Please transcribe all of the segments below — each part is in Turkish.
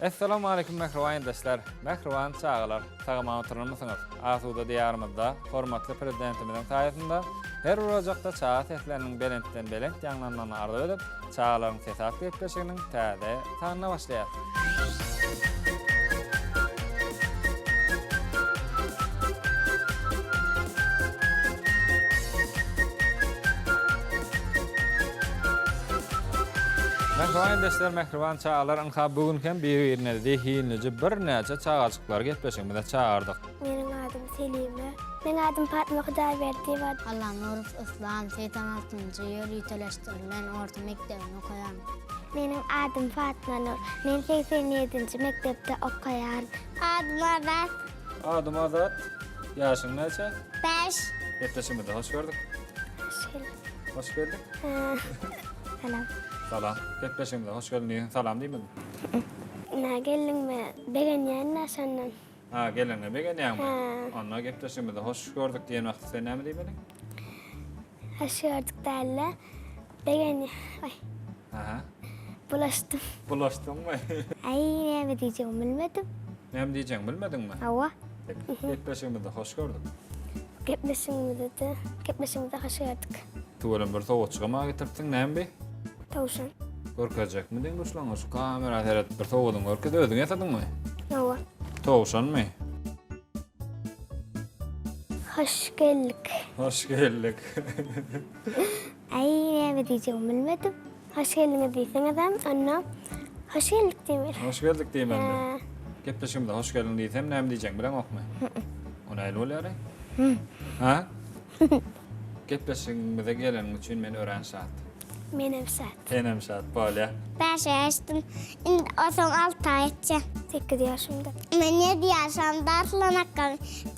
Assalamu alaykum mehriban dostlar. Mehriban çağlar. Sağama otururmusunuz? Asuda diyarımızda hormatly prezidentimizin sayesinde her uracakda çağa seslerinin belentden belent yanlarına arzu edip çağların sesat geçişinin täze tanına başlayar. Mehriban dostlar, mehriban çağlar ınha bugün hem bir-birine dehinlice bir näçe çağaçyklar getbeşigimizde çağırdyk. Benim adım Selime. Benim adım Fatma Hudaýberdi var. Allah'ın Uruf İslam 86. yıl yüteleştirilen orta mektebini okuyan. Benim adım Fatma Nur. Ben 87. mektepte okuyan. Adım Azat. Adım Azat. Yaşın näçe? 5. Getbeşigimizde hoş gördük. Hoş geldik. Selam. Salam. Getbeşigimizde hoş geldin. Salam diýmedin? Ne geldin mi? Begen yanına senden. Ha, gelene begen ýa-mı? Ha. Onda getbeşigimizde hoş gördük diýen wagtda sen näme diýmedin? Aşıyorduk derle. Begen ay Ha. bulaştım. Bulaşdyňmy? Ay ne diyeceğim bilmedim. Näme diýeceğiň bilmedinmi? Hava. Getbeşigimizde hoş gördük. Gepleşim dedi. Gepleşim de aşıyorduk. Tuvalan bir soğutçuğa getirtsin näme bi? Tavşan. Görkezek mi diň Ruslan? Şu kamera teret bir soğudun görkez ödün ýetadynmy? Hava. Tawşanmy? Hoş geldik. Hoş geldik. Ay ne diyeceğim bilmedim. Hoş geldin diysen adam. Annem. Hoş geldik demir. Hoş geldik diýmem ben. Ha. Gepleşimde hoş geldin diýsem näme diýeceğim bilen okmy? Ona aýly bolýar. Ha? Gepleşigimize gelen üçin meni öğrenşat. Benim saat. Enem şat bolýar. 5 yaştım. Şimdi o son 6 ayetçe. 8 yaşımda. Ben 7 yaşımda atlanakkan.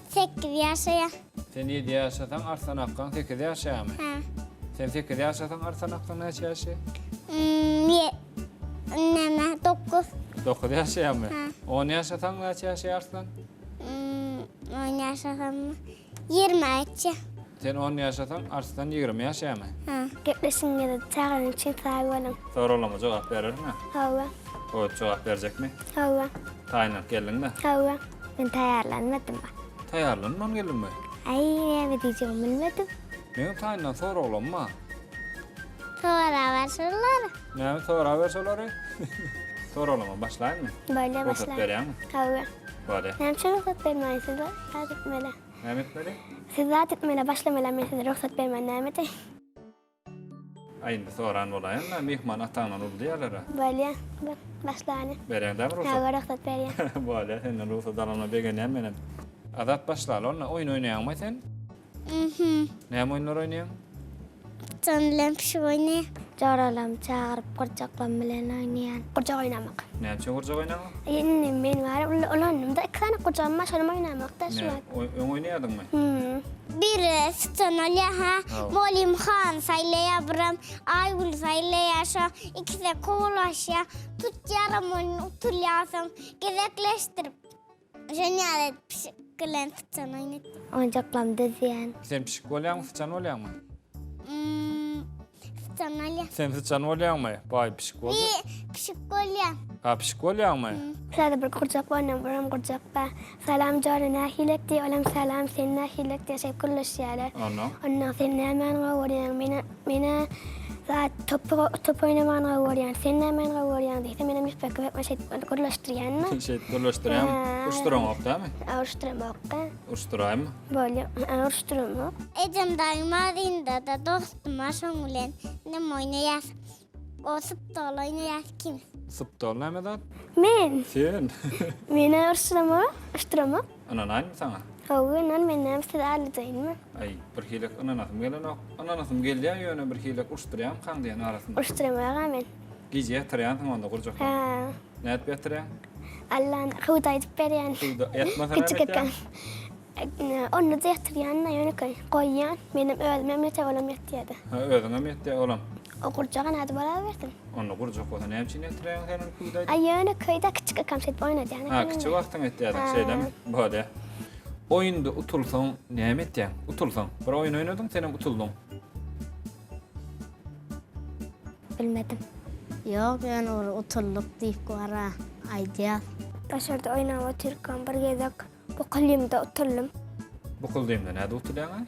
8 yaşaya. Sen 7 ýaşasaň arsan akkan 8 ýaşaýarmy? Ha. Sen 8 ýaşasaň arsan akkan näçe ýaşy? Neme 9. 9 ýaşaýarmy? 10 ýaşasaň näçe ýaşy arslan? 10 yaşasam 20 ayetçe. Sen 10 ýaşasaň arslan 20 ýaşaýarmy? Ha. Gepleşin ya da çağırın için sahibi olun. Sorulama jogap berirmi? Hava. O jogap berjekmi? Hava. Taýnap geldin-mi? Hava. Ben tayarlanmadım bak. Taýarlanman geldinmi? Ay ne diyeceğim bilmedim. Meňe taýyndan soraglama. Sonra başlarlar. Näme sora berselary? Soraglama başlaýarmy? Böyle Ruhsat başlar. berýärmi? Hava. Bari. Nem şu ruhsat vermeyin size. Rahat etmeli. Näme etmeli? Siz rahat etmeli başlamalı ben size ruhsat vermeyin. Nem edeyim. Aýynda soran bolaýan, mehman ataňdan urdy ýalara. Böyle başlayın. Berendämi ruhsat? Hava ruhsat veriyor. Bari, sen ruhsat alana begenýän menem. Azat başlaly, onda oýun oýnaýanmy sen? Näme oýunlar oýnaýan? Sanırım şu oyunu. Çağıralım çağırıp kurcaklam bilen oynayan. Kurcak oynamak. Näme üçin gurjak oýnaýan? Yeni men var. Ulanımda iki tane kurcağım var. Şunu oynamak da şu an. Näme oýnaýadymmy? Bir stanolya ha. Al. Molim Khan saylaya bıram. Aygül saylaya şa. İkisi kovalaşya. Tut yaram oyunu utulyasam. Gezekleştirip. Jeniyade pişiklen tutsan oyunu. Oyuncaklam diziyen. Sen pişik bolýanmy, sıçan bolýanmy? Stanolya. Sen sıçan bolýanmy? Bay pişik boldy. Bir pişikolya. Ha pişik bolýanmy? Sada bir kurcak oynam kurcak ba. Salam jara nahilek diye olam salam sen nahilek diye şey kullaşyalar. Onda. Ondan sen hemen gavuryan mena saat top oynaman gavuryan sen hemen gavuryan diye mena mifek ve şey kullaştıryan mı? Şey dolaşdyrýan, uçduramak dämi? Avuşturamak. Uçduraýmy? Böyle avuşturamak. Ecem daymadığında da dostuma şoňulen ne oynayas. O sıpta oynayas kim? Sypdol näme dat? Men Sen. mena avuşturamak. Anan aýmy saňa? Hawynan men hem size alıdayım. Ay, bir hilek ananasym gelenok. Ananasym gelýär ýöne bir hilek uçdurýan kan diýen arasynda. Avuşturamak men. Gije ýatyran onda gurjak. Ha. Näet ýatyran? Allah'ın hudayıp beriyen. Ýatmasana Küçük ekan. Onu da yatıryan yönü koyyan. Benim ölmem yete olam yatıyordu. Ha, özüňe metdi olam. O kurcağın adı bana verdim. Onda gurjak bolsa näme üçin ýatyran senin kuýda? Ay yönü köyde küçük ekan set oynadı yani. Ha, küçük wagtyň etdi adam şeydemi? Bode. Oyunda utulsaň näme etdiň? Utulsaň. Bir oyun oynadyň, senem utuldyň. Bilmedim. Yok, ben oturup deyip gara aydiya. Dışarıda oynama otururken bir gezek bu kılımda oturdum. Bu kıldığımda näde oturýan?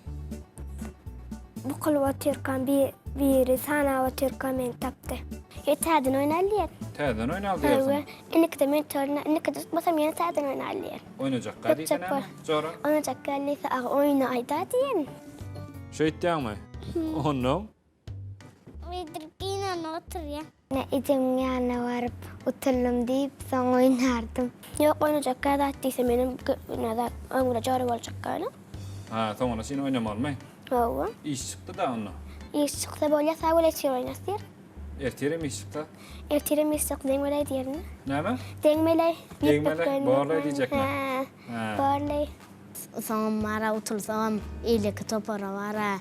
Bu kılıp otururken biri sana otururken beni taptı. Tadın oynarlar. Täden oynal Evet. diýersin. İnikde men törüne, inikde tutmasam yine tadın oynarlar. Oynajak Yok, diýsen çok näme? Jora. Ona çakkallıysa oyunu ayda diyen. Şu etdiňmi? Onu Vidrikinen oturuyor. Ne idim yanına varıp oturdum deyip sonra oynardım. Yok oynayacak kadar değilse benim nada ömrü cari olacak kadar. ha, soňra sen oynamalmy? Ova. İş çıktı da onu. İş çıksa böyle sağ çiğ oynasır. Ertirem iş çıktı. Ertirem iş çık dengmeley diyerini. Näme? Dengmeley. Dengmeley, bağırlay diyecekler. Ha. Bağırlay. Sonra otursam iyilik topara vara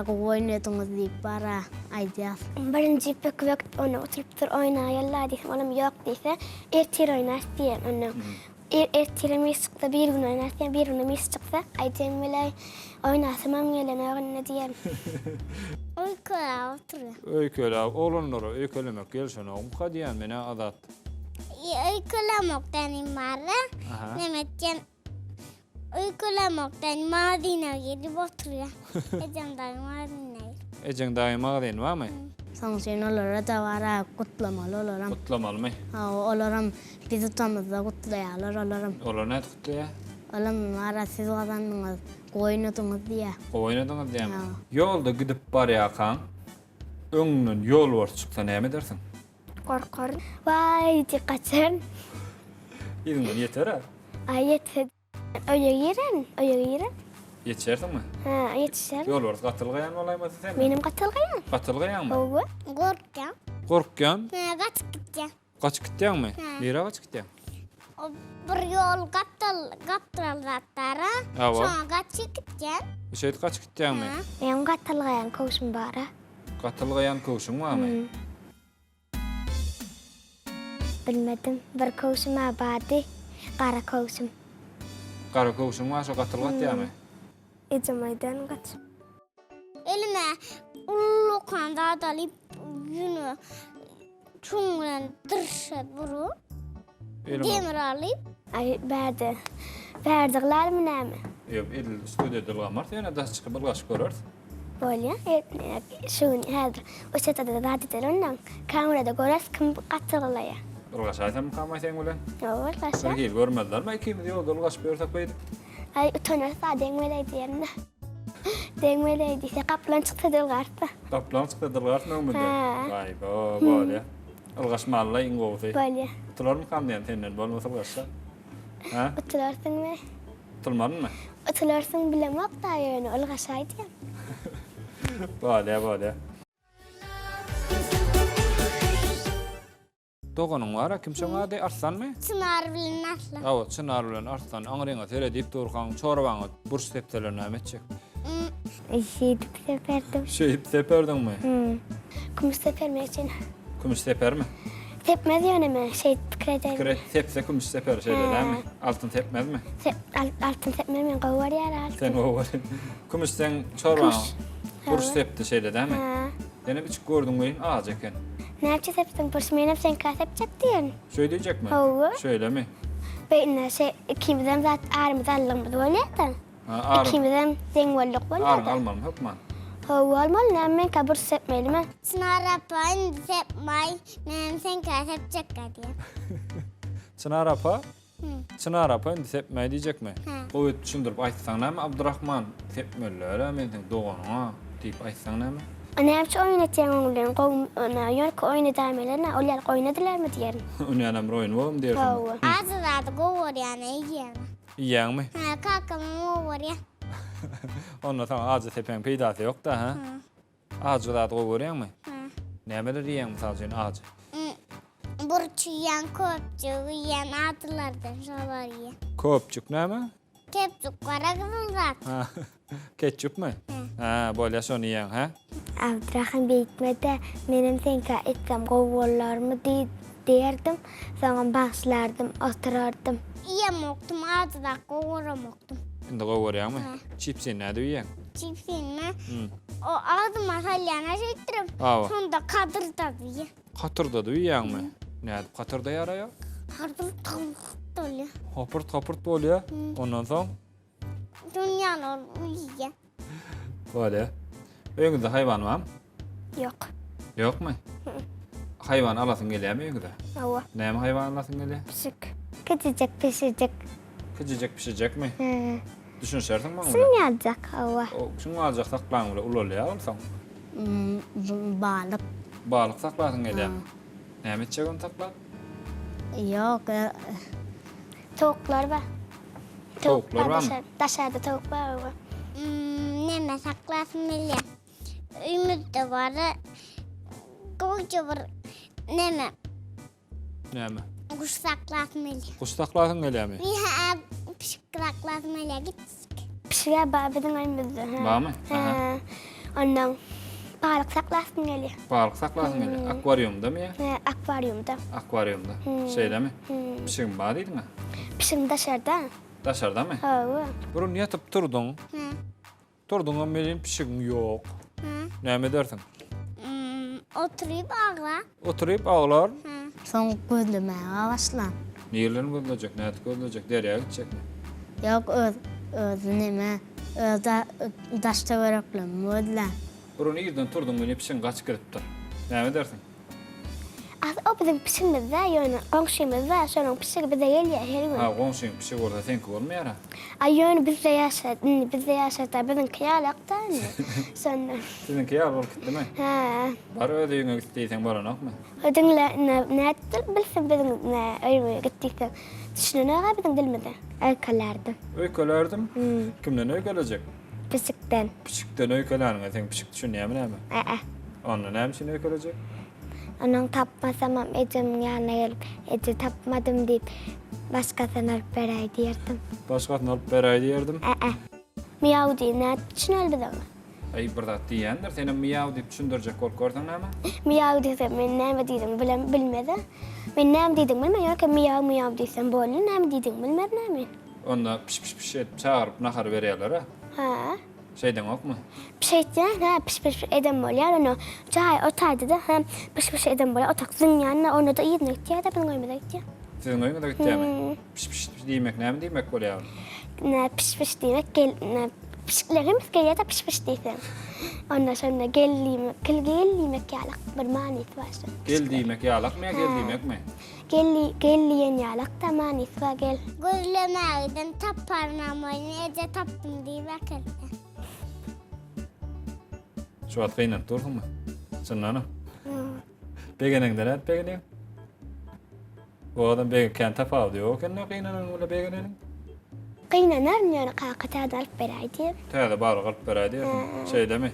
oynatımız deyip bara aydiya. Birinci pek vakit onu oturup dur oynayallar diysem oğlum yok deyse ertir oynar diyen onu. Ertirem iş çıksa bir gün oynarsan bir gün iş çıksa ay dengmeley oynasamam gelene ne diyen. Uykuya oturuyor. Öyküle, oğlanlara öykülemek gelşene omka diýen mene adat. Uykulamaktan imarra. Aha. Demetken uykulamaktan madina gidip oturuyor. Ecemden madina. Ejeň daýyma gydyn barmy? Son sen olara da vara kutlamalı olaram. Kutlamalmy? Olaram bizi tutamızda kutlayalar olaram. Olar näde kutlaýar? Olam vara siz kazandınız. Oynatunuz diye. Oynadyňyz diýem. Ha. Ýolda gidip barýakan, öňünden ýol bar çyksa näme dersiň? Korkor. Vay dikkatsen. Ýygyň ýeter ha. Ayet. Öyle Ýetşerdiňmi? Ha, yetişer. Ýol bar gatylgaýan bolaýmy sen? Benim katılgayan. Gatylgaýanmy? Ova. Gorkam. Gorkýan, Kaç gideceğim. gaçyp gitýäňmi? Ha. Nere gaçyp gitýäň? O bir yol kaptırıldatlara. Ava. Sonra kaç gideceğim. Şeýet gaçyp gitýäňmi? Benim katılgayan kovuşum bara. Gatylgaýan kowşuň barmy? Bilmedim. Bir kovuşum abadi. Kara kovuşum. Gara kowşuň başa gatylgatýarmy? İcemaydan kaç. Elime ullu kanda dalıp yünü çuğulan dırşat buru. Demir alıp. Ay berdi. Berdikler mi ne mi? Ýok, el studiýada gamar, ýene da çykyp bilgaç görür. Böyle. Şun hazır. O çatada da dadiler ondan. Kamerada göres kim katılgaya. Bilgaç aýsam kamaýsaň bilen. Olur kaşa. Sergey görmediler. Ikimiz ýolda bilgaç berdik beýdik. Ay utanırsa dengmeleydi yerine. Dengmeleydi. İşte kaplan çıktı dılgarsa. Kaplan çykdy dylgartmaň mı? Ha. Vay bo, böyle. Ilgaç malla ingowy. Böyle. Tularmy kandaýan tenden bolmasa bilgaçsa? Ha? Utularsın mı? Tulmanmy? Utularsın bilemek da yani. Olgaşaydı ya. Böyle. Doganyň bar, kimseň ady Arslanmy? Çınar bilen atla. Awa, çınar bilen Arslan aňryňa tere diýip durýan çorbaňy burç tepdeler näme etjek? Şehit seferdim. Şeýip teperdiňmi? Kumus seferme için. Kumuş tepermi? Tepmez yöneme. Şehit fikredeyim. Kire tepse kumuş teper şeýle näme? Altyn tepmezmi? Altın tepmemin qavar yer altın. Sen o var. Kumuş sen çorbaňy burç Ha. tepdi şeýle näme? Ha. Ýene biç gördüň goýun ağaç eken. Näçe septin burç menem sen kasep çapdyn. Şöyle diyecek mi? Hawa. Şöyle mi? Beyne ikimizden zat armız allığımız bolýardy. Ha, arın. İkimizden deng bolduk Arın bolýardy. almalım, hukman. Hawa almal näme kabur sepmelimi? Çınar apan sepmay. Benim sen kasep çakka diye. Çınar apa? Çınar apa indi sepmey diyecek mi? Ha. O düşündürüp aýtsaň näme Abdurrahman sepmeler, meniň doganyňa diýip aýtsaň näme? Näçe oýnatýan oňlaryň gowna ýörk oýnadaýmalarna olar oýnadylar mı diýerim. Onu ýanam roýun bolum diýerdim. Hawa. Azırat govor yani yiyen. Ýeňmi? Ha kakam govor ya. Onda taň aja tepen peýdasy ýok da, ha? Aja da goýarýanmy? Ha. Nämeler ýeň mysal üçin aja? Burçu yiyen, köpçü yiyen atılardan şolar yiyen. Köpçük näme? Kepçük kara kızılrat. Ha. Ketçupmy? Ha, bolýa şonu ýeň, ha? Abdurrahman beýtmede menem senka etsem gowlarmy diýerdim. Soňra başlardım, oturardım. Yiyem oktum, azırak govoram oktum. Indi goýarýanmy? Çipsini näde ýeň? cipsini. O ağzıma salyana şeyttirip. Awa. Sonda kadırda bir. Katırda da üýäňmi? Nädip katırda ýaraýar? Kadır tavuk dolu. Hopurt bolýar. Ondan soň Dünyanın uyuya. böyle. Öňüňizde haýwan barmy? Yok. Ýokmy? Haýwan alasyň gelýärmi öňüňizde? Awa. Näme haýwan alasyň gelýär? Pişik. Küçücük pişecek. Küçüjek pişejekmi? Düşünşersiň maňa? Sınyacak awa. O şuňa aljak saklaň bilen ulolýar bolsaň. Balık Balyk saklasyň gelýär. Näme etjek onu saklap? yok. Tavuklar var. Tavuklar var mı? Daşarda tavuk var awa. Neme saklasın öyle. Ümit var. Koca var. Neme. Näme? Kuş saklasın öyle. Kuş saklasyň gelýärmi? Bir pişik saklasın öyle gittik. Pişirer babadın önümüzde. Barmy? Aha. Ondan balık saklasın geliyor. Balyk saklasyň gelýär. Akvariumdamy ýa? Akvaryumda. Akvariumda. Şeydemi? Pişigin bar diýdiňmi? Pişim daşarda. Daşardamy? Awa. Burun ýatyp turduň. Turduň menin pişigim ýok. Näme dersiň? Oturup ağla. Oturup ağlar. Son gözlemeye başlan. Nirlerini gözleyecek, näde gözleyecek, derýä gitjekmi? Yok öz neme. Öz daşta vereplem. Ödle. Burun ýerden turduň menin pişigin gaçyp gidipdir. Näme dersiň? O bizim pişimizde yani komşumuzda sonra pişik bize geliyor her gün. Ha, goňşyň pişig orada senki bolmaýar. Ay yani bizde yaşadı bizim kıyalakta sonra. Sizinki ýa bol gitdimi? Ha. Bar öde ýöňe gitdiýsen baranokmy? Ödünle ne bilsin bizim ne öyle gittik. Düşünene bizim dilmede. Öykülerdi. Öýkelerdim. Kimden öýkelecek? Pişikten. Pişikden öýkelärňe sen pişik düşünýärmi näme? Onda näme üçin öýkelecek? Onun tapmasam ecem yanına gelip ece tapmadım deyip başkasına alıp beray diyerdim. Başgasyny alyp beräýdi ýerdim. Miyav diye ne düşünel bize mi? Ay bir zat diýendir, seni miyav diýip düşündirjek bolup görsäň näme? Miyav desem men näme diýdim bilmedi. Men näme diýdim bilmem ýa-da miyav diýsem boldy näme diýdim bilmem näme. Onda piş piş piş edip çağırıp nahar berýärler ha. Ha. Şeyden okma. Pişetden ha piş edem bolýar onu. Çay otardı da hem piş edem bolýar otaksın ýanyna onu da ýetmek diýär da benim öýümde gitdi. Sizin öýüňe de gitýärmi? Piş piş diýmek näme diýmek bolýar? Ne piş diýmek gel ne pişlerimiz gelýär da piş diýsen. Ondan sonra gellimek ýalak bir manysy var. Gel diýmek ýalakmy, gel diýmekmi? Gelliyen ýalak da manysy var gel. Gözlemeden taparnamayın. Ece taptım diye bakırdı. Şu at gynap durdyňmy? Çynlanyp. Begenengden et begeneň. O adam begen kan tapawdy, o kan gynanan bola begeneň. Gıynanar ýöne kakata da alyp beräý diýip. Täze balyk alyp beräýdi. Şeydemi?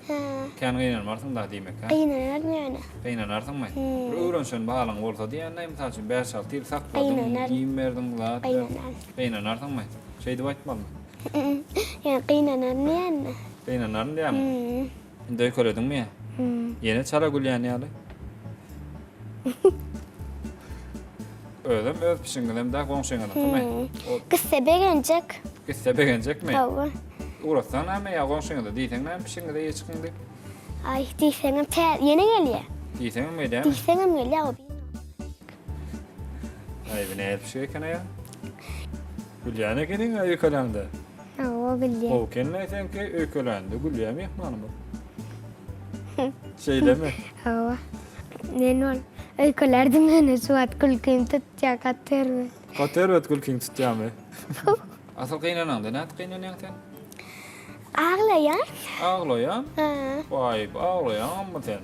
Kan gynanmarsyň da diýmek ha. Gıynanar ýöne. Gynanarsyňmy? Bir öwrenşen balyň bolsa diýende mysal üçin 5-6 ýyl sakladyň, Gıynanar. giýim berdiň zat. Gıynanar. Gynanarsyňmy? Şey diýip aýtmalmy? Ýöne gıynanar ýöne. Gynanaryn diýärmi? Indi öýkelediňmi ýa? Ýene çara gülýän ýaly. Ödüm öz pişiňden de goňşyňa da. Kıssa begencek. Gitse begenjekmi? Tawa. Urasdan näme ýa goňşyňa da diýseň näme pişiňde de ýeçikindi? Ay diýseňem ýene gelýär. Diýseňmi diýär? Diýseňem gelýär o. Ay bine pişik ekene ýa. Gülýän ekeniň öýkelende. O bilýär. O kenne senki öýkelende gülýän mehmany bu. Şeydemi? Tawa. Nenol. Öýkelerdim meni suat kulkym tutjak atyr. Gaterwet gülkiň tutýamy. Asal gynananda näde gynanýan sen? Ağlayan. Ağlaýan? Ha. Vay, ağlaýanmy sen?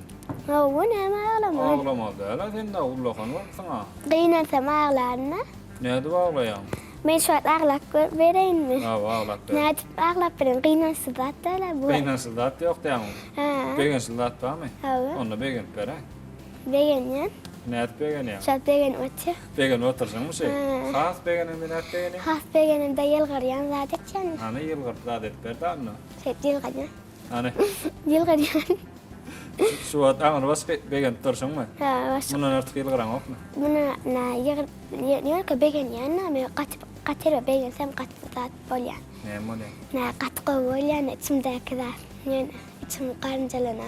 O näme ağlama? Ağlamady, ala sen de ullahan bolsaňa. Gıynansam ağlarna. Näde ağlaýan? Men suat ağlap bereýinmi? Ha, ağlap. Näde ağlap beren gıynansy zatla bu. Beýnansy zat ýok diýäň. Ha. Begensiz zat barmy? Hawa. Onda begen berä. Begenýän. Näde begen ýa? Suat begen ötse. Begen otursaňmy şey? Has begenen näde begen? Has begenim de ýylgyrýan zat etken. Ana ýylgyr zat et berdi. Set ýylgyrýan. Ana Ýylgyrýan. şu wagt aňyr başga begen tursaňmy? Ha, baş. Mundan artyk ýylgyran okmy? Buna na ýygyr begen ýanna me gatyp katır beğensem katır bolyan. Ne mole? Ne katkı bolyan içimdekiler. Yani içim karıncalana.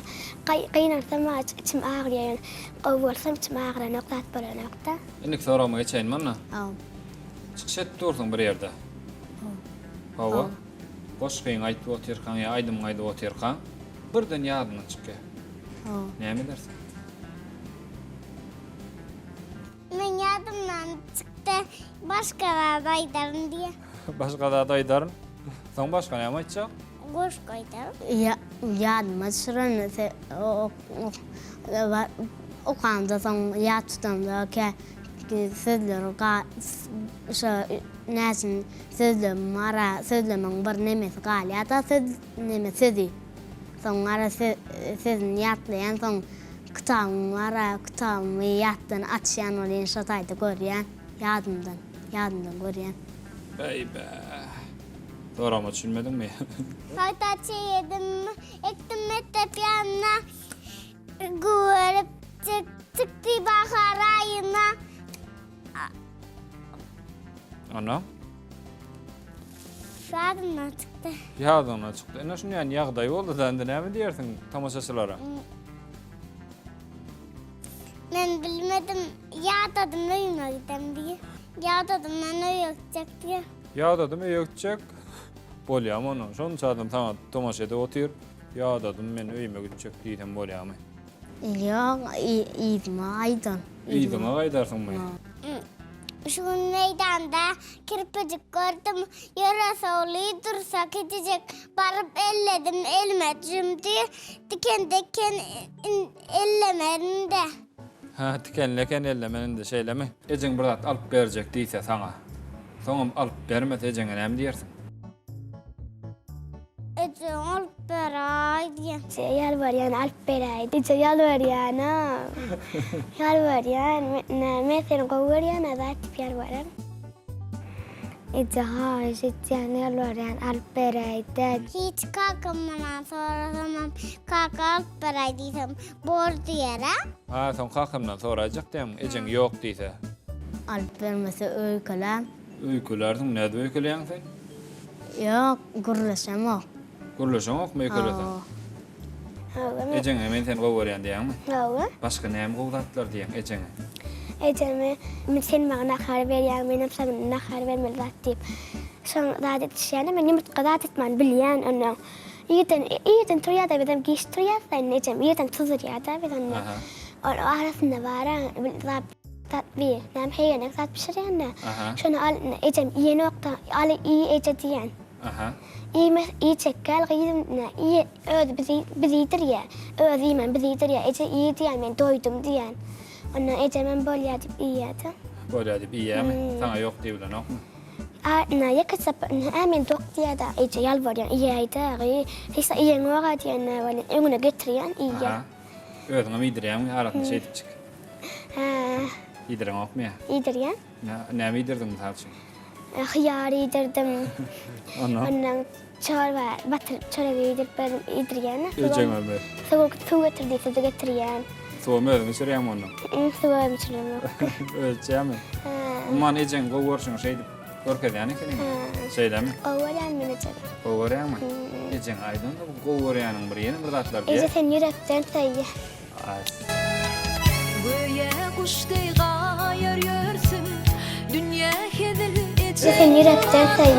Kıynarsam içim ağrıyor. Yani kovursam içim ağrıyor. Noktat bolyan nokta. Indik sorama geçeyin manna. Aw. Çıkşet dursun bir yerde. Hava. Boş kıyın aytı oturkan ya aydım aydı oturkan. Birden yadına çıkı. Aw. Ne mi dersin? Men yadımdan çıktı. Başka da daydarım diye. Başka da daydarın. Son başka ne yapacak? Goş koydum. Ya yadıma şuranı o kanda son ya tutamda ki sözleri şu nesin sözleri mara sözlerin bir nemesi gal ya da söz nemesi son ara sözün yatlayan son kitabın yattın açyan olan şatayda görüyen yadımdan görüyen. Bey be. Sorama düşünmedin mi? Patates yedim. Ektim mettep yanına. Görüp çıktı bahar ayına. Ana. Yadımdan çıktı. Yadına çıktı. Ene şunu yani yağdayı oldu da ne mi dersin tamaşaçılara? Ben bilmedim. Yağdadım uyuma gidem diye. Yağdadım ben uyuyacak diye. Yağdadım öykecek. Bolyam onu. Şunu çağırdım tamam tomaşede otur. Yağdadım ben öyme gidecek diydim bolyamı. Yok iyiydim aydın. İyiydim ağaydarsın mı? Şu meydanda kirpicik gördüm. Yarasa oluyor dursa gidecek. Barıp elledim elime cümdü. Diken ellemedim de. Ha tikenleken ellemenin de şeylemi. Ecen burada alıp verecek değilse sana. Sonra alıp vermez ecen ne mi dersin? Ece ol beray diye. Yalvar yani alp beraydı. Yalvar yani. Yalvar yani. Mesela kovur yani zaten yalvarım. Yani yalvar yani alp beraydı. Hiç kalkımdan sonra tamam. Kalk alıp beray diysem. Bol diyere. Ha son kalkımdan soracak değil mi? Ecen yok değilse. Alıp vermesi öykülen. Öykülersin ne de öyküleyen sen? Yok gurlaşam o. Kuruluşun yok mu öykülersin? Ecen hemen sen kovurayan diyen mi? Başka ne mi kovdatlar diyen ecen? Ecemi sen bana nakar ver yani benim sana nakar vermeli zaten. Sonra zaten yani ben yumurta kadar etmem bilyen onu. İyiden turya da bizim giş turya sen ecem iyiden tuzur ya da bizim ne. O arasında var zat bir nem heyene zat pişiren ne. Şunu al ecem iyi nokta al iyi ece diyen. Aha. İyi çekkel giydim ne iyi öd bizidir ya. Ödeyim bizidir ya ece iyi diyen ben doydum diyen. Ona ecemem bol yadip iyi yadı. Böyle edip iyi mi? Sana yok diye bilen yok mu? Na yakasap amen dok diye da ece yalvar yani iyi ayda. Hisa iyi ngora diye ne var. Enguna getiriyan iyi. Aha. Ödün ama iyidir yani aratın şey çık. Ha, İyidir yok mu ya? iyidir ya. Ne mi iyidirdin mi tartışın? Hıyar iyidirdim. Anla. Ondan çorba, batır çorba iyidir ben iyidir yani. Ecen ömür. Su getirdiyse de getiriyan. Soğum ödün içeriyen mi onu? Su ömçürüm. Ölçeğe mi? Uman ecen kovursun şey korked yani senin. Şeyle mi? Ovalan beni çorba. Kovurayan mı? Ecen aydın da bu kovurayanın bir yeni bir datlar diye. Ece sen yürekten sayı. Böyle kuştay gayar görsün dünya hedil Ece sen yürekten sayı.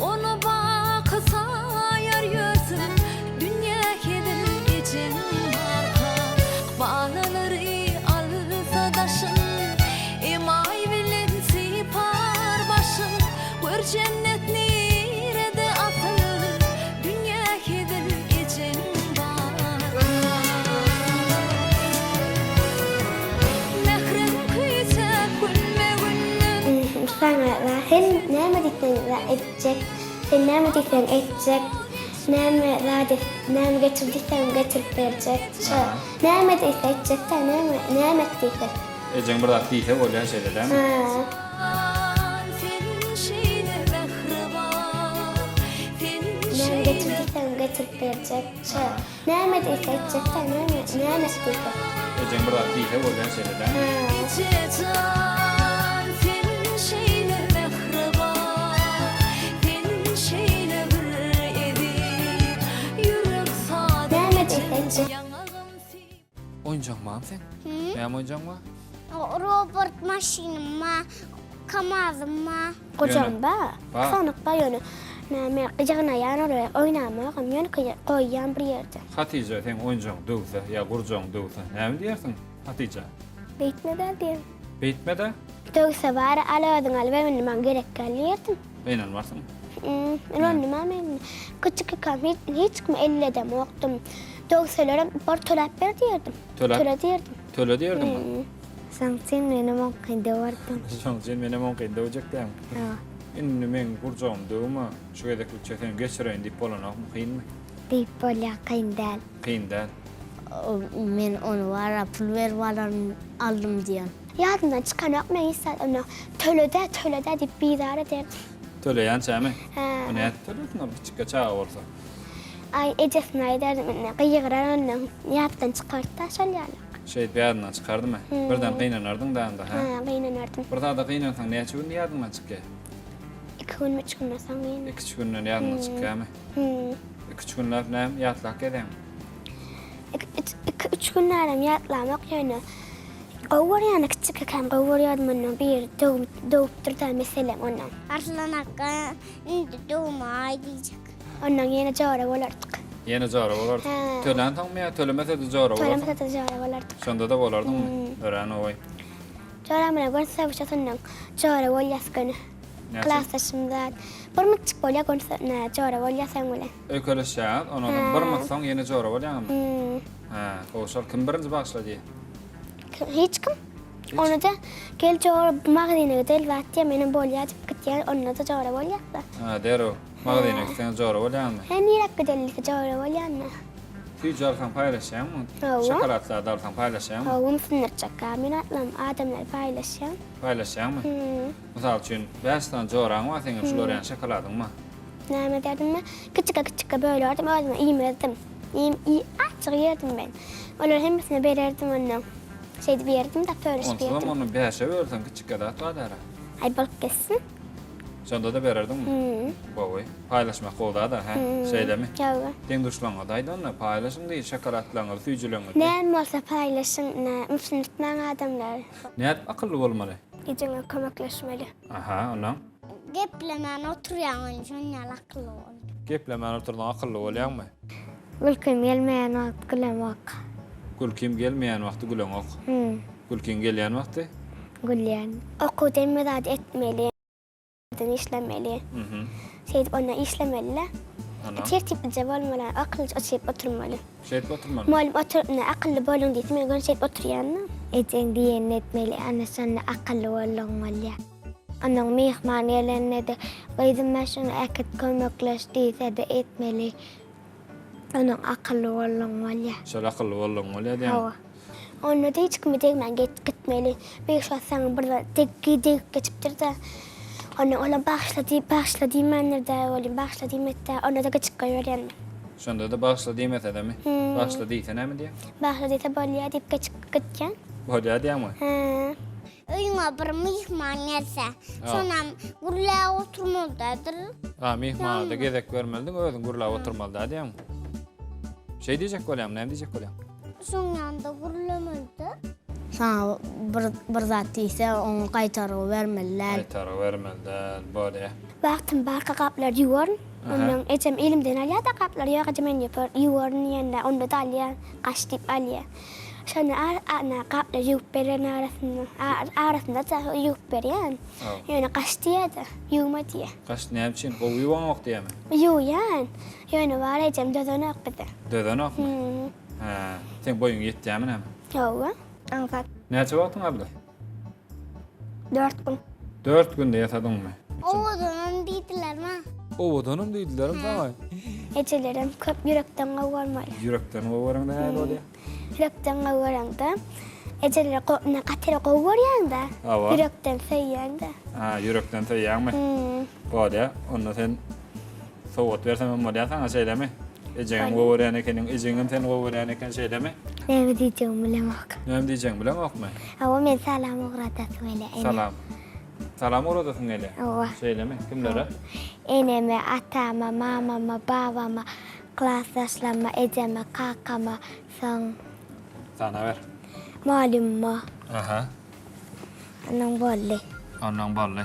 Ona baksa yar görsün dünya hedil için arka bağlanır alsa daşın emay bilen sipar başın gör cennet nerede atılır dünya hedil için barka mehrem kıysa gülme gülme Sana sen ne mi edecek? Sen ne mi edecek? Ne mi getirdiysen getirip verecek. Ne mi edecek? Ne mi edecek? Ecen bir dat değilse olayan şeyler değil mi? senin şeyle mehriban senin Ne mi şeyle getirdiysen getirip verecek. Ne mi edecek? Ne mi edecek? Ecen bir dat değilse olayan şeyler değil mi? Gececan senin şeyle mehriban Näme oyuncaň var? Robot maşinima, kamazıma. Kocam ba. Ba. Sanık ba yönü. Näme gıjagna ýanyr oýnama, ýöne koýýan bir ýerde. Hatice sen oyuncaň döwse ýa gurjaň döwse näme diýersiň? Hatice. Beýtmeden diýen. Beýtmede? Döwse bar aladyň alby men gerek gelýärdim. Beýnen barsyň. Ron nima men küçük kam hiç kim elledem okdum. Döwselerim bir tölep ber diýerdim. Tölep? diýerdim. Töle diýerdim. Sen meni mümkin döwärdim. Şoň sen mene mümkin döwjek diýem. Ha. Inni men gurjaň döwme, şu gedek üçeten geçireýin diýip bolanok mykyn? Diýip bolýar kyn däl. Kyn däl. Men onu wara pul berip aldım diýen. Ýadymdan çykanok men ýa onu tölede diýip bizar ederdim. Töleýän çäme? Ha. O näde töledin? Kiçikçe çağa bolsa. Ay ejesine ederdim men gyýgyran onu ýapdan çykartda şolýar. Şeýit bärinden çykardymy? Birden gynanardyň da-da, ha? Ha, gynanardım. Bir daha da gynansaň näçe gün ýadyňa çykýar? 2 gün 3 gün soň ýene. 2 günden ýadyňa çykýarmy? 2 günläp näme ýatlak gedem? 2-3 günlärim ýatlamak ýöne. Gowur ýany kiçik kam gowur ýadymyň bir döwüpdirdi meselem ondan. Arslan Akka indi doğma diyecek. Ondan ýene jara bolardyk. Ýene jara bolardy. Ha. Tölen taňmy ýa tölemese de jara bolardy. Tölemse de jara bolardyk. Şonda da bolardyňmy? Öräni oý. Jara mene görse bu çatyndan jara bolýaskyny. Näçe? Klassdaşymda bir myçyk bolýar görse jara bolýasaň bile. Ökeleşýär, onadan bir myksaň ýene jara bolýarmy? Hmm. Ha, oşal kim birinji başlady? Hiç kim? Onu da gel jara magazine del vatya meni bolýar diýip gitýär, onda da jara bolýar. Ha, dero. Magazine sen jara bolýarmy? Hem ýerek gidelik jara bolýarmy? Tüýjarsan paýlaşýarmy? Hawa. Şokoladlar dalsan paýlaşýarmy? Hawum sınırcak men atlam adamlar paylaşan. Paýlaşýarmy? Mysal üçin, 5 tane joraň bar, seňe şolaryň şokoladyňmy? Näme derdim mi? Küçük böyle ördüm, özüme iymedim. İyi açık yerdim ben. Onlar hemsine bererdim ondan. Şeydi berdim da pörüş Ondan berdim. onu 5'e bölsen küçük kadar tuadara. Ay balık kessin. Şonda da bererdin. Boy, paylaşmak oldu da ha, şeylemi. Yağı. Den düşlanga daydan da paylaşım değil, şokoladlaňy, süýjüleňi. Ne olsa paylaşın, ne müsnitmen adamlar. Ne akıllı bolmaly? İçine kömekleşmeli. Aha, ondan. Geplemen oturýan şonýal akylly ol. Geplemen oturdan akıllı bolýarmy? Ülküm gelmeyen vakit gülemek. Gülkim gelmeýän wagty gülen ok. Gülkin gelýän wagty? Gülyen. Oku demedad etmeli. İşlemeli. Şeydi ona işlemeli. Ana. Tertipli olmalı, akıllı açıp oturmalı. Şeyt oturmaly. Malum oturma akıllı bolun diye men görüşüp oturýan. Eden diýen etmeli, ana sana akıllı bolmaly. Anan mehman gelende de gaýdym şunu akıt kömekleşdiýse de etmeli. Anan akıllı bolmaly. Şol akıllı bolan bolýar diýen. Hawa. Onu da hiç kimi degmen gitmeli. Bir şu sen burada tek geçipdir de. Onu ola başladı menlerde olayım başladı mette onu da küçük görüyorum. Şonda da başladı diýmese demi? Başladı diýse näme diýen? Başladı da bolýar dip küçük gitken. Bolýar diýenmi? Ha. Öýüňe bir mihman gelse, şonam gurla oturmaldydyr. Ha, mihmana da gezek vermeldiň, özüň gurlap oturmaly da diýen. Şey diýjek bolýam, näme diýjek bolýam? Şoň ýanda gurlamaldy. Sana bir zat diýse onu gaýtaryp bermeliler. Aytara vermeldi, bolýar. Baktım barka kaplar yuvarın. Ondan etem elimden alya da kaplar ýa men ýapar yuvarın ýanda onda da alya gaçdyp alya. Şonu ana kaplar ýuwup beren arasynda da ýuwup berýän. Ýöne gaçdyýdy, ýuwmady. Gaç näme üçin? O ýuwaňok diýemi? Ýuwýan. Ýöne bar etem dödenek bide. Dödenokmy? Ha, sen boyuň ýetdiňmi näme? Ýoga. Anfat Näçe wagtyň abla? 4 gün. 4 günde ýatadyňmy? Owadan diýdilermi? Owadanam diýdilerim sana. Ecelerim köp yürekten gowurmaly. Yürekden gowuranda näme bolýar? Yürekten gowuranda eceleri ne katera gowurýanda. Hawa. Yürekten seýýanda. Ha, yürekden seýýärmi? Bolýar, onda sen sowat bersem bolýar sana şeýlemi? Ejeňem gowurýan ekeniň, ejeňem sen gowurýan eken şeýlemi? Näme diýjegim bilemek. Näme diýjeň bilemokmy? Hawa men salam ugratasyň ele. Salam. Salam uradasyň ele. Hawa. Şeýlemi? Kimlere? Eneme, atama, mamama, babama, klassdaşlarıma, eceme, kakama, son. Sana ver. Malumma. Aha. Anam bolli. Ondan bolly.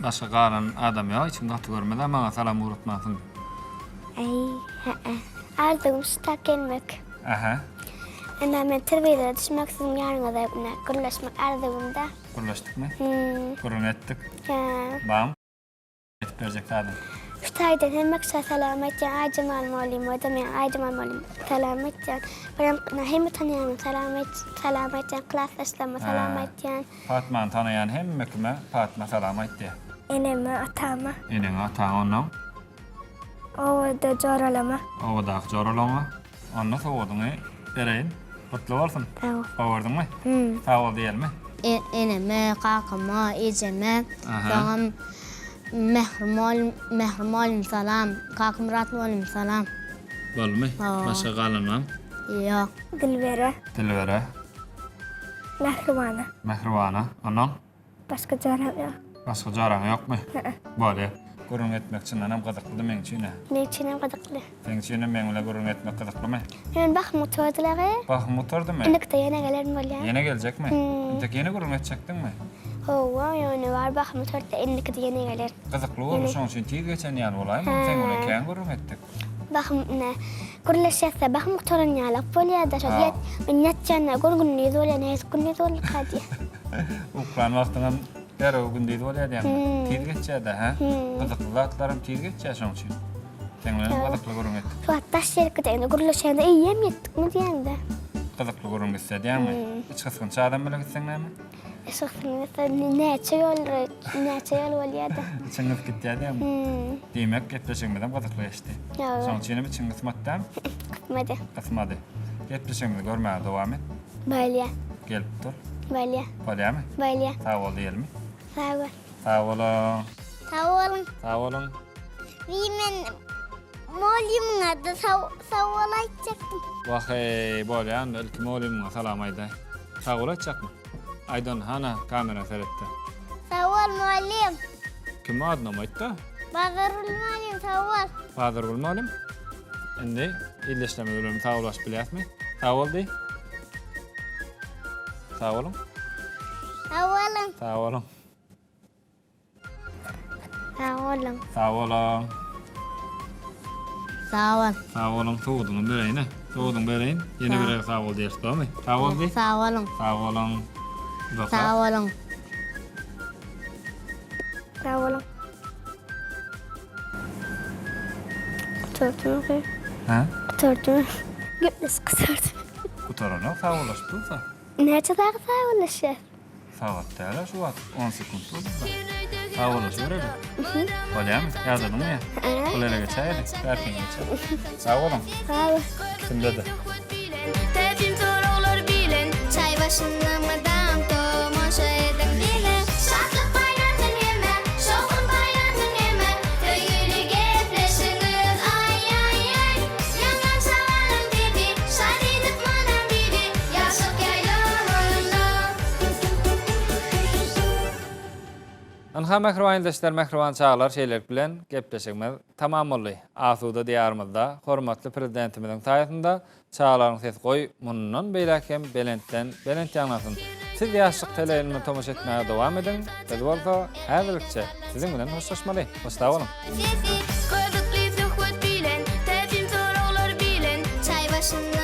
Başga galan adam ýok, içim gaty görmeden maňa salam uratmasyn. Arzum şta gelmek. Aha. Ana men terbiyede düşmek için ýanyňyza gürleşmek arzumda. Gurlaşdykmy? Gurun etdik. Ya. Bam. Etip berjek adam. Ştayda demek selamet ya Aycemal Malim adam ya Aycemal Malim selamet ya. Ben hem tanıyan selamet ya klaslaşlama selamet ya. Fatma'ny tanayan hemme kime Fatma salam aýtdy. Eneme atama. Eneň ataň ondan. Ovada jaralama. Owadak joralaňa. Onda sowadyňy bereýin. Gutly bolsun. Bawardыңmy? Sag bol diýelmi? Eneme, kakama, eceme, sağam mehrumalim salam, kakam ratmalim salam. Bolmy? Başga galanmam. Yok. Dilbere. Dilbere. Mehrimana. Mehriwana. Ondan? Başka jaram yok. Başga jaraň ýokmy? Bolýar. Gurun etmek için anam gydykly meň üçine. Ne içinem kadıklı. Sen üçine meň bilen gurun etmek gydyklymy? Ben bak motordylar. Bak motordymy? Indikde yine gelerim bolýar. Yine geljekmi? Intek yine gurun etjekdiňmi? Hova ýöne var bak motorda indikde yine gelir. Gydykly bolmuş şoň üçin tiz geçen ýaly bolaýmy? Sen ona kän gurun etdik. Bak ne gurleşse bak motorun ýalyp bolýar da şo men ýatjana gurgun ýetolýar ne gün ýetolýar kady. Uklan wagtyňam Dero gün diýdi bolýar diýen. Tiz geçýär-de, ha? Gydykly zatlarym tiz geçýär şoň üçin. Sen bilen gydykly gurun etdik. Şu hatta şerkede gurleşende iýem ýetdikmi diýende. Gydykly gurun gitse diýenmi? Hiç gysgynça adam bilen gitseň näme? Neçe yol bolýardy. Çyňyp gitýär diýenmi? Diýmek gepleşiň bilen gydykly geçdi. Şoň üçin bir çyň gitmatdam? Gitmedi. Gitmady. Gepleşiňi görmäge dowam et. Bolýar. Gelip dur. Bolýar. Bolýarmy? Bolýar. Sag bol diýelmi? Sag bol. Sag bolun. Sağolun. Sag bolun. Men Malim'in adı sağol aýtjaktym. Wahy bolýan, ilki molimga salam aýdy. Sag bol aýtjakmy? Aýdan hana kamera seretdi. Sağol Malim. Kim adnam aýtdy? Bazarul Malim sağol. Bazyr bolmalim. Indi illeşleme bölümi sağolaş bilýärmi? Sag bol diýi. Sag bolun. Sağolun. Sag bolun. Sag bolun. Sag bolun. Sağ ol. Sag bolun soğudyň bereýine. Soğudyň bereýin. Ýene bir sag bol diýersiz, bolmy? Sag bol diýi. Sağ olun. Sag bolun. Sağ olun. Sag bolun. Tortunu. Ha? Tortunu. Gitlis kısardı. Kutarana sag bolaş bulsa. Neçe daha sag bolýar? Saat täällä suat 10 sekuntia. Sag bolaş bereli. Bolýarmy? Ýazdyňmy ýa? Olere geçäýdi. Berkin geçer. Sag bolun. Sag bol. Kimde de? Tebim soralar bilen Çay başında madam tomaşa edip bilen. Şatlık bayramın yeme, şokun bayramın yeme. Öýüli gepleşiniz ay ay ay. Yanan salam dedi, şad edip manam dedi. Ýaşyk ýaýlanmanda. Anha mehribandaşlar, mehriban çağlar şeýler bilen gepleşigimiz tamam boldy. Asuda diýarymyzda hormatly prezidentimiziň taýatynda çağlaryň ses goý mundan beýlekem belent ýaňlasyn. Siz ýaşlyk teleýinini tomaşa etmäge dowam edin. Biz bolsa häzirlikçe siziň bilen hoşlaşmaly. Hoşça bolun. Gözükli söhbet bilen Tebim soralar bilen Çay başında